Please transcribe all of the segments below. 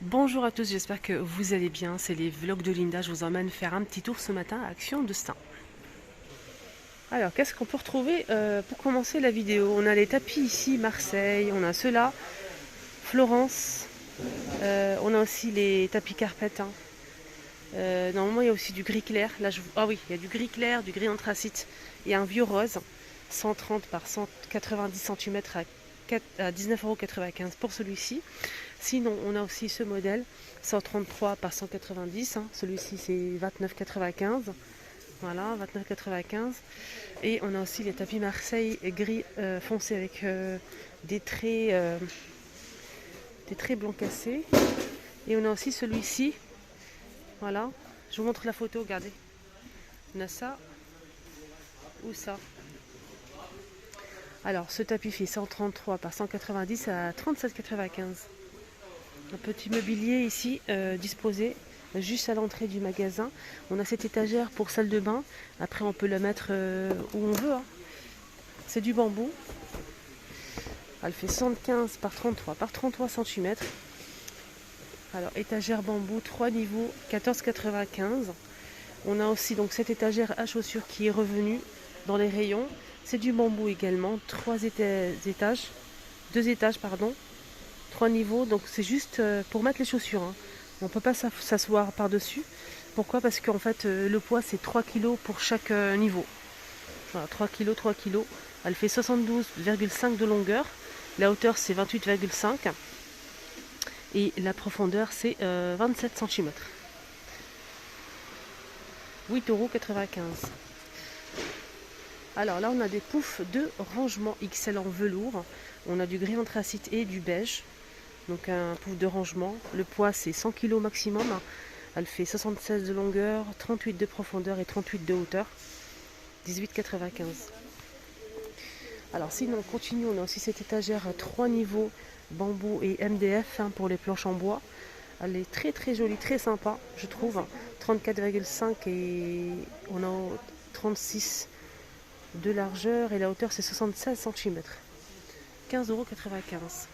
Bonjour à tous, j'espère que vous allez bien. C'est les vlogs de Linda. Je vous emmène faire un petit tour ce matin à Action de Stein. Alors, qu'est-ce qu'on peut retrouver pour commencer la vidéo? On a les tapis ici, Marseille. On a ceux-là, Florence. On a aussi les tapis carpette. Normalement, il y a aussi du gris clair. Là, ah oui, il y a du gris clair, du gris anthracite. Il y a un vieux rose, 130 par 190 cm à 19,95 € pour celui-ci. Sinon, on a aussi ce modèle, 133 par 190. Celui-ci, c'est 29,95. Voilà, 29,95. Et on a aussi les tapis Marseille gris foncé avec des traits blancs cassés. Et on a aussi celui-ci. Voilà, je vous montre la photo, regardez. On a ça ou ça. Alors, ce tapis fait 133 par 190 à 37,95. Un petit mobilier ici disposé juste à l'entrée du magasin. On a cette étagère pour salle de bain. Après, on peut la mettre où on veut. C'est du bambou. Elle fait 75 par 33 par 33 cm. Alors, étagère bambou, 3 niveaux, 14,95. On a aussi donc cette étagère à chaussures qui est revenue dans les rayons. C'est du bambou également, 2 étages pardon, 3 niveaux. Donc c'est juste pour mettre les chaussures. On ne peut pas s'asseoir par-dessus. Pourquoi? Parce qu'en fait le poids c'est 3 kg pour chaque niveau. Voilà, 3 kg, 3 kg. Elle fait 72,5 de longueur. La hauteur c'est 28,5. Et la profondeur c'est 27 cm. 8,95 €. Alors là, on a des poufs de rangement XL en velours. On a du gris anthracite et du beige. Donc un pouf de rangement. Le poids, c'est 100 kg maximum. Elle fait 76 de longueur, 38 de profondeur et 38 de hauteur. 18,95 €. Alors sinon, on continue. On a aussi cette étagère à 3 niveaux bambou et MDF pour les planches en bois. Elle est très très jolie, très sympa, je trouve. 34,5 et on a 36 de largeur et la hauteur c'est 76 cm. 15,95 €.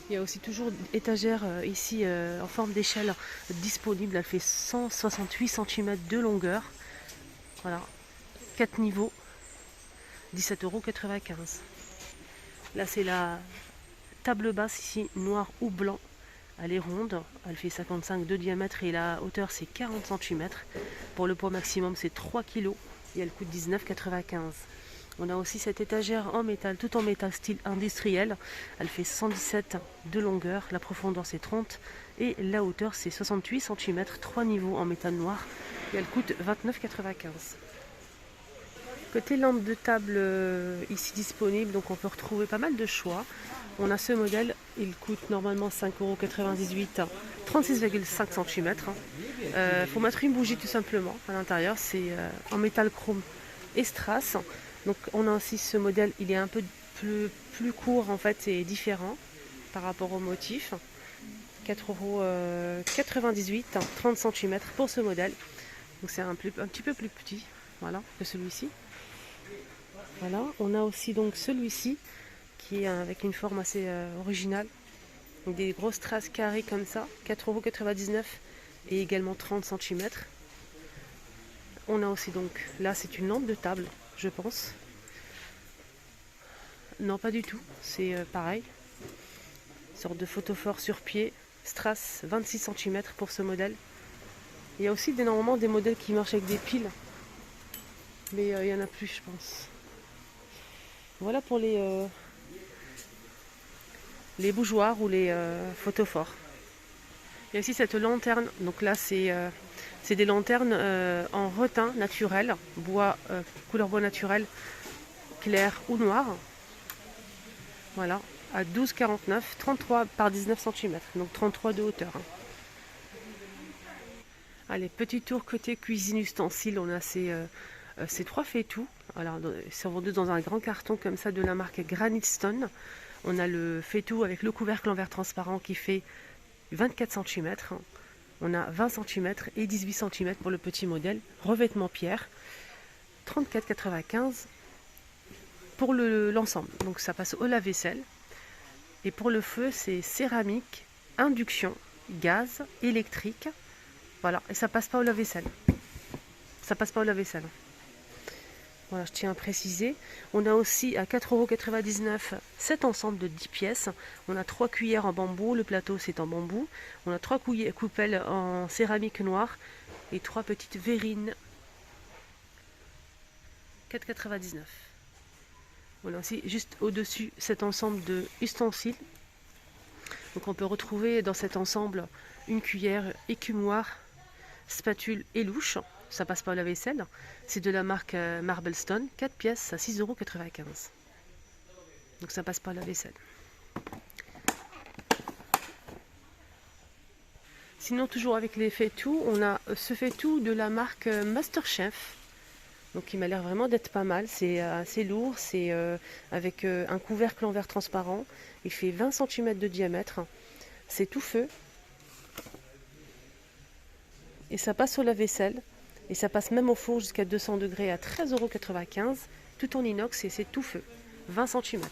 Il y a aussi toujours étagère ici en forme d'échelle disponible. Elle fait 168 cm de longueur. Voilà, 4 niveaux, 17,95 €. Là c'est la table basse ici, noir ou blanc. Elle est ronde, elle fait 55 de diamètre et la hauteur c'est 40 cm. Pour le poids maximum c'est 3 kg et elle coûte 19,95 €. On a aussi cette étagère en métal, tout en métal style industriel. Elle fait 117 de longueur, la profondeur c'est 30 et la hauteur c'est 68 cm, 3 niveaux en métal noir et elle coûte 29,95 €. Côté lampe de table ici disponible, donc on peut retrouver pas mal de choix. On a ce modèle, il coûte normalement 5,98 €, 36,5 cm. Il faut mettre une bougie tout simplement à l'intérieur, c'est en métal chrome et strass. Donc on a aussi ce modèle, il est un peu plus court en fait et différent par rapport au motif. 4,98 €, 30 cm pour ce modèle. Donc c'est un petit peu plus petit, voilà, que celui-ci. Voilà, on a aussi donc celui-ci qui est avec une forme assez originale. Donc des grosses traces carrées comme ça, 4,99 € et également 30 cm. On a aussi donc, là c'est une lampe de table, je pense. Non, pas du tout, c'est pareil. Une sorte de photophore sur pied, strass 26 cm pour ce modèle. Il y a aussi normalement des modèles qui marchent avec des piles, mais il n'y en a plus je pense. Voilà pour les bougeoirs ou les photophores. Il y a aussi cette lanterne, donc là c'est des lanternes en retin naturel, bois, couleur bois naturel, clair ou noir. Voilà, à 12,49, 33 par 19 cm, donc 33 de hauteur. Allez, petit tour côté cuisine ustensile, on a ces 3 faitout. Alors, ils sont vendus dans un grand carton comme ça de la marque Granite Stone. On a le faitout avec le couvercle en verre transparent qui fait 24 cm. On a 20 cm et 18 cm pour le petit modèle. Revêtement pierre, 34,95 € pour l'ensemble. Donc ça passe au lave-vaisselle. Et pour le feu, c'est céramique induction, gaz, électrique. Voilà, et ça passe pas au lave-vaisselle. Ça passe pas au lave-vaisselle. Voilà, je tiens à préciser. On a aussi à 4,99 € cet ensemble de 10 pièces. On a 3 cuillères en bambou, le plateau c'est en bambou. On a 3 coupelles en céramique noire et 3 petites verrines. 4,99 €. On a aussi juste au-dessus cet ensemble de ustensiles. Donc on peut retrouver dans cet ensemble une cuillère, écumoire, spatule et louche. Ça passe pas au lave-vaisselle. C'est de la marque Marblestone, 4 pièces à 6,95 €. Donc ça passe pas au lave-vaisselle. Sinon, toujours avec les faitout, on a ce faitout de la marque Masterchef. Donc il m'a l'air vraiment d'être pas mal. C'est assez lourd, c'est avec un couvercle en verre transparent. Il fait 20 cm de diamètre. C'est tout feu. Et ça passe au lave-vaisselle. Et ça passe même au four jusqu'à 200 degrés à 13,95 €, tout en inox et c'est tout feu, 20 cm.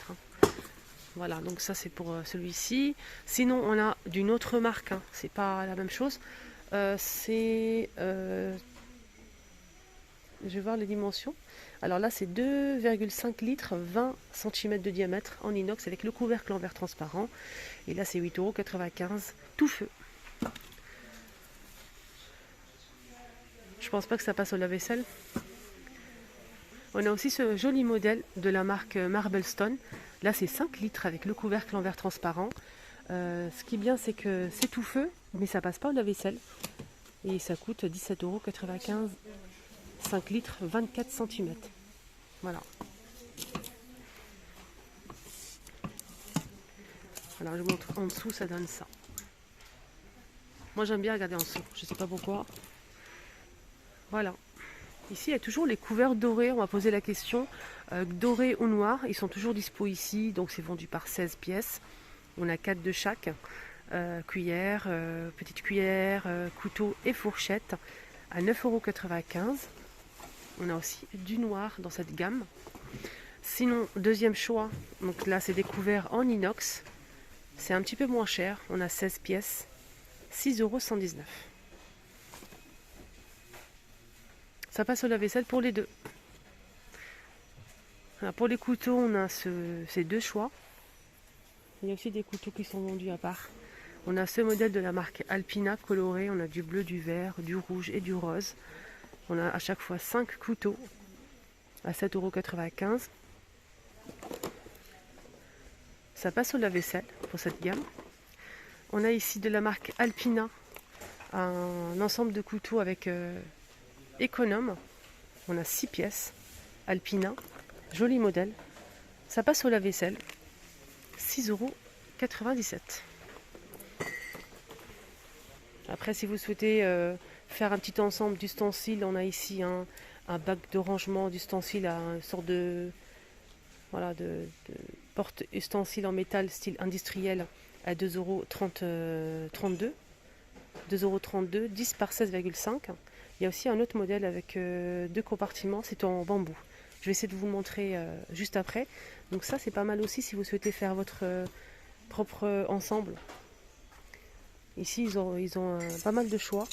Voilà, donc ça c'est pour celui-ci. Sinon on a d'une autre marque, hein, c'est pas la même chose. Je vais voir les dimensions. Alors là c'est 2,5 litres, 20 cm de diamètre en inox avec le couvercle en verre transparent. Et là c'est 8,95 €, tout feu. Je pense pas que ça passe au lave-vaisselle. On a aussi ce joli modèle de la marque Marblestone. Là, c'est 5 litres avec le couvercle en verre transparent. Ce qui est bien, c'est que c'est tout feu, mais ça passe pas au lave-vaisselle. Et ça coûte 17,95 €. 5 litres, 24 cm. Voilà. Alors, je vous montre en dessous, ça donne ça. Moi, j'aime bien regarder en dessous. Je sais pas pourquoi. Voilà. Ici, il y a toujours les couverts dorés. On va poser la question. Dorés ou noirs, ils sont toujours dispo ici. Donc, c'est vendu par 16 pièces. On a 4 de chaque. Cuillère, petite cuillère, couteau et fourchette à 9,95 €. On a aussi du noir dans cette gamme. Sinon, deuxième choix. Donc là, c'est des couverts en inox. C'est un petit peu moins cher. On a 16 pièces. 6,119 €. Ça passe au lave-vaisselle pour les deux. Alors pour les couteaux, on a ces deux choix. Il y a aussi des couteaux qui sont vendus à part. On a ce modèle de la marque Alpina coloré. On a du bleu, du vert, du rouge et du rose. On a à chaque fois 5 couteaux à 7,95 €. Ça passe au lave-vaisselle pour cette gamme. On a ici de la marque Alpina un ensemble de couteaux avec économe. On a 6 pièces. Alpina, joli modèle. Ça passe au lave-vaisselle. 6,97 €. Après, si vous souhaitez faire un petit ensemble d'ustensiles, on a ici un bac de rangement d'ustensiles, une sorte de porte-ustensiles en métal style industriel à 2,32 €. 2,32 €, 10 par 16,5 €. Il y a aussi un autre modèle avec 2 compartiments, c'est en bambou. Je vais essayer de vous le montrer juste après. Donc ça, c'est pas mal aussi si vous souhaitez faire votre propre ensemble. Ici, ils ont pas mal de choix.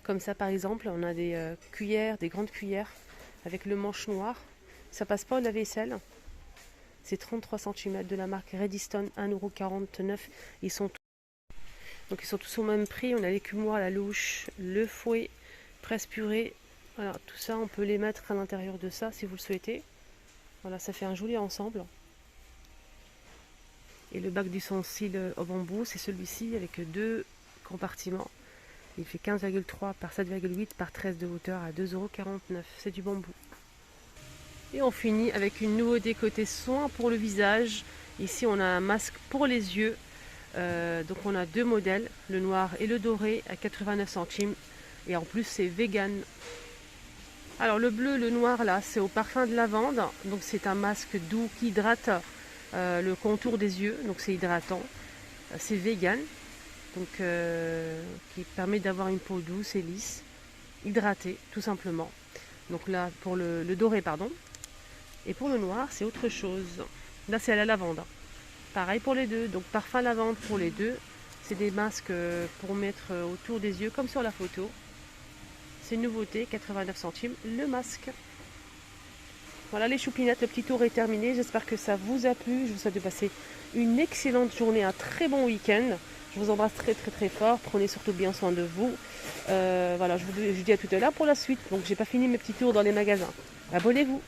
Comme ça, par exemple, on a des cuillères, des grandes cuillères avec le manche noir. Ça passe pas au lave-vaisselle. C'est 33 cm de la marque Redstone, 1,49 €. Donc ils sont tous au même prix. On a l'écumoire, la louche, le fouet, presse purée. Voilà, tout ça, on peut les mettre à l'intérieur de ça si vous le souhaitez. Voilà, ça fait un joli ensemble. Et le bac d'ustensiles au bambou, c'est celui-ci avec 2 compartiments. Il fait 15,3 par 7,8 par 13 de hauteur à 2,49 €. C'est du bambou. Et on finit avec une nouveauté côté soin pour le visage. Ici, on a un masque pour les yeux. Donc on a 2 modèles, le noir et le doré à 89 centimes. Et en plus, c'est vegan. Alors le bleu, le noir, là, c'est au parfum de lavande. Donc c'est un masque doux qui hydrate le contour des yeux. Donc c'est hydratant. C'est vegan. Donc qui permet d'avoir une peau douce et lisse. Hydratée, tout simplement. Donc là, pour le doré, pardon. Et pour le noir, c'est autre chose. Là, c'est à la lavande. Pareil pour les deux, donc parfum lavande pour les deux. C'est des masques pour mettre autour des yeux comme sur la photo. C'est une nouveauté, 89 centimes le masque. Voilà les choupinettes, le petit tour est terminé. J'espère que ça vous a plu. Je vous souhaite de passer une excellente journée, un très bon week-end. Je vous embrasse très très très fort. Prenez surtout bien soin de vous. Voilà, je vous dis à tout à l'heure pour la suite. Donc j'ai pas fini mes petits tours dans les magasins. Abonnez-vous.